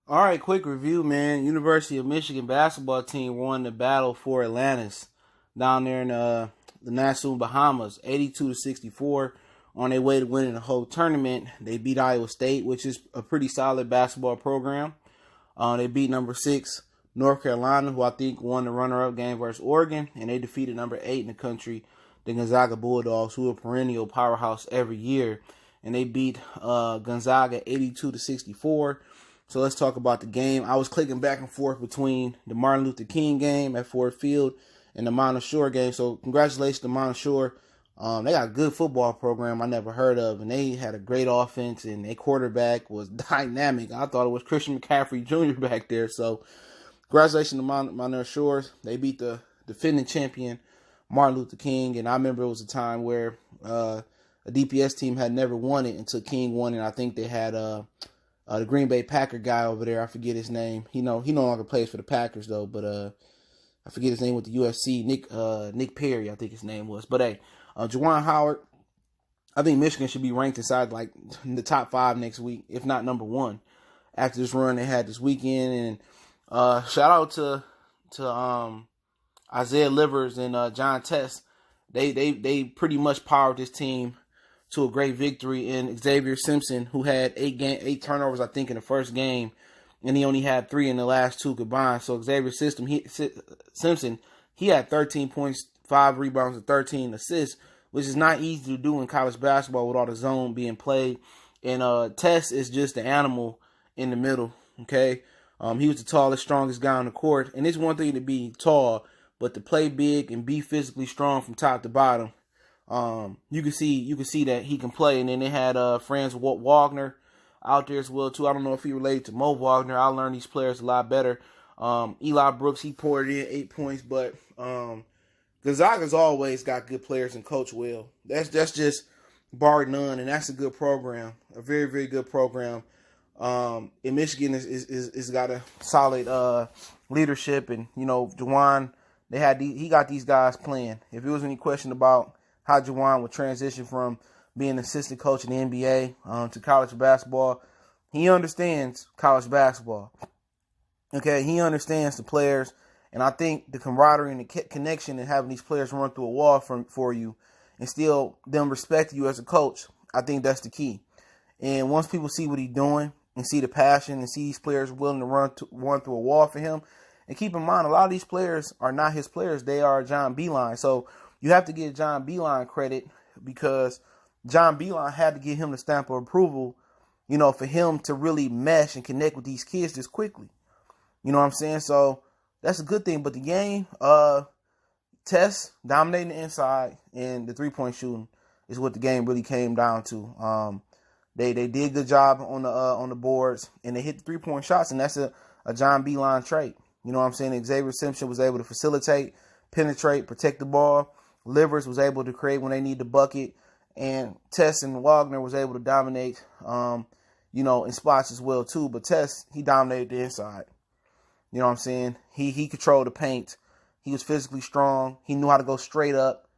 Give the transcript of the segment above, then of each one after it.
All right, quick review, man. University of Michigan basketball team won the battle for Atlantis down there in the Nassau Bahamas, 82-64, on their way to winning the whole tournament. They beat Iowa State, which is a pretty solid basketball program. They beat number 6 North Carolina, who I think won the runner-up game versus Oregon, and they defeated number 8 in the country, the Gonzaga Bulldogs, who are a perennial powerhouse every year, and they beat Gonzaga 82-64. So let's talk about the game. I was clicking back and forth between the Martin Luther King game at Ford Field and the Mount Shore game. So congratulations to Mount Shore. They got a good football program I never heard of, and they had a great offense, and their quarterback was dynamic. I thought it was Christian McCaffrey Jr. back there. So congratulations to Mount Shore. They beat the defending champion Martin Luther King, and I remember it was a time where a DPS team had never won it until King won it. I think they had the Green Bay Packer guy over there, I forget his name. He no longer plays for the Packers though, but I forget his name with the UFC. Nick Perry, I think his name was. But hey, Juwan Howard, I think Michigan should be ranked inside like the top 5 next week, if not number 1, after this run they had this weekend. And shout out to Isaiah Livers and John Test. They pretty much powered this team to a great victory in Xavier Simpson, who had 8 turnovers, I think, in the first game, and he only had 3 in the last 2 combined. So Xavier Simpson, he had 13 points, 5 rebounds, and 13 assists, which is not easy to do in college basketball with all the zone being played. And Tess is just the animal in the middle, okay? He was the tallest, strongest guy on the court, and it's one thing to be tall, but to play big and be physically strong from top to bottom. You can see that he can play. And then they had Franz Wagner out there as well too. I don't know if he related to Mo Wagner. I learned these players a lot better. Eli Brooks, he poured in 8 points, but Gonzaga's always got good players and coach well. That's just bar none, and that's a good program, a very, very good program. And Michigan is got a solid leadership, and Juwan, he got these guys playing. If there was any question about how Juwan would transition from being an assistant coach in the NBA to college basketball, he understands college basketball. Okay, he understands the players, and I think the camaraderie and the connection and having these players run through a wall for you and still them respect you as a coach, I think that's the key. And once people see what he's doing and see the passion and see these players willing to run through a wall for him, and keep in mind, a lot of these players are not his players. They are John Beilein. So you have to give John Beilein credit because John Beilein had to give him the stamp of approval, for him to really mesh and connect with these kids this quickly. You know what I'm saying? So that's a good thing. But the game, Tess dominating the inside and the 3-point shooting is what the game really came down to. They did a good job on the boards, and they hit the 3-point shots, and that's a John Beilein trait. You know what I'm saying? Xavier Simpson was able to facilitate, penetrate, protect the ball. Livers was able to create when they need the bucket, and Tess and Wagner was able to dominate, in spots as well too. But Tess, he dominated the inside. You know what I'm saying? He controlled the paint. He was physically strong. He knew how to go straight up,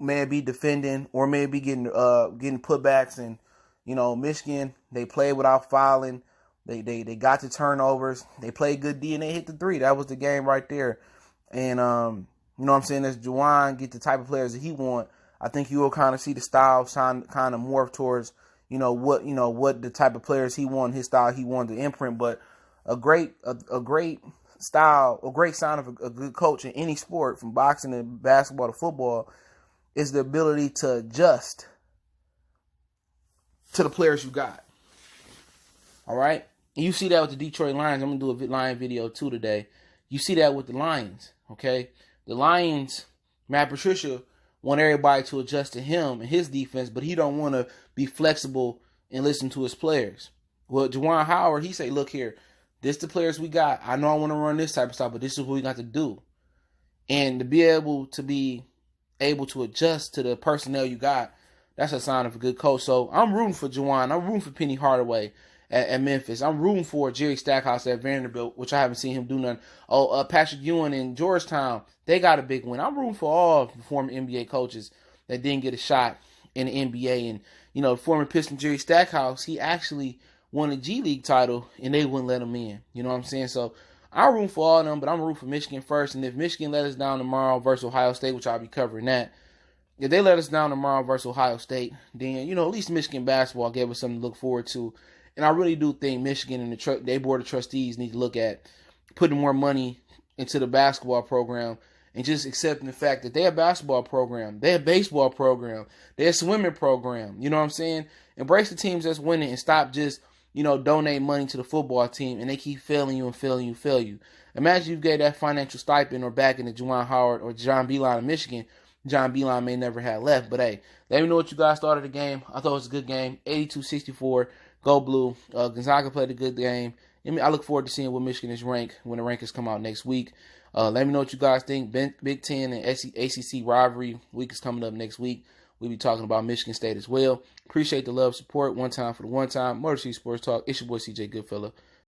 maybe defending or maybe getting putbacks. And Michigan, they played without fouling. They got the turnovers. They played good D and they hit the 3. That was the game right there. And you know what I'm saying? As Juwan get the type of players that he want, I think you will kind of see the style kind of morph towards, what the type of players he want, his style he wanted to imprint. But a great style, a great sign of a good coach in any sport, from boxing to basketball to football, is the ability to adjust to the players you got. All right? And you see that with the Detroit Lions. I'm going to do a Lion video too today. You see that with the Lions, okay? The Lions, Matt Patricia, want everybody to adjust to him and his defense, but he don't want to be flexible and listen to his players. Well, Juwan Howard, he say, look here, this the players we got. I know I want to run this type of stuff, but this is what we got to do. And to be able to adjust to the personnel you got, that's a sign of a good coach. So I'm rooting for Juwan. I'm rooting for Penny Hardaway at Memphis. I'm rooting for Jerry Stackhouse at Vanderbilt, which I haven't seen him do nothing. Patrick Ewing in Georgetown, they got a big win. I'm rooting for all the former NBA coaches that didn't get a shot in the NBA. And, former Piston Jerry Stackhouse, he actually won the G League title, and they wouldn't let them in. You know what I'm saying? So I'm rooting for all of them, but I'm rooting for Michigan first. And if Michigan let us down tomorrow versus Ohio State, which I'll be covering that, if they let us down tomorrow versus Ohio State, then, at least Michigan basketball gave us something to look forward to. And I really do think Michigan and their board of trustees need to look at putting more money into the basketball program and just accepting the fact that they have a basketball program, they have a baseball program, they have a swimming program. You know what I'm saying? Embrace the teams that's winning and stop just, donate money to the football team and they keep failing you and failing you, fail you. Imagine you gave that financial stipend or back in the Juwan Howard or John Beilein of Michigan. John Beilein may never have left. But, hey, let me know what you guys thought of the game. I thought it was a good game. 82-64. Go Blue. Gonzaga played a good game. I look forward to seeing what Michigan is ranked when the rankings come out next week. Let me know what you guys think. Big Ten and ACC rivalry week is coming up next week. We'll be talking about Michigan State as well. Appreciate the love, support. One time for the one time. Motor City Sports Talk. It's your boy CJ Goodfella.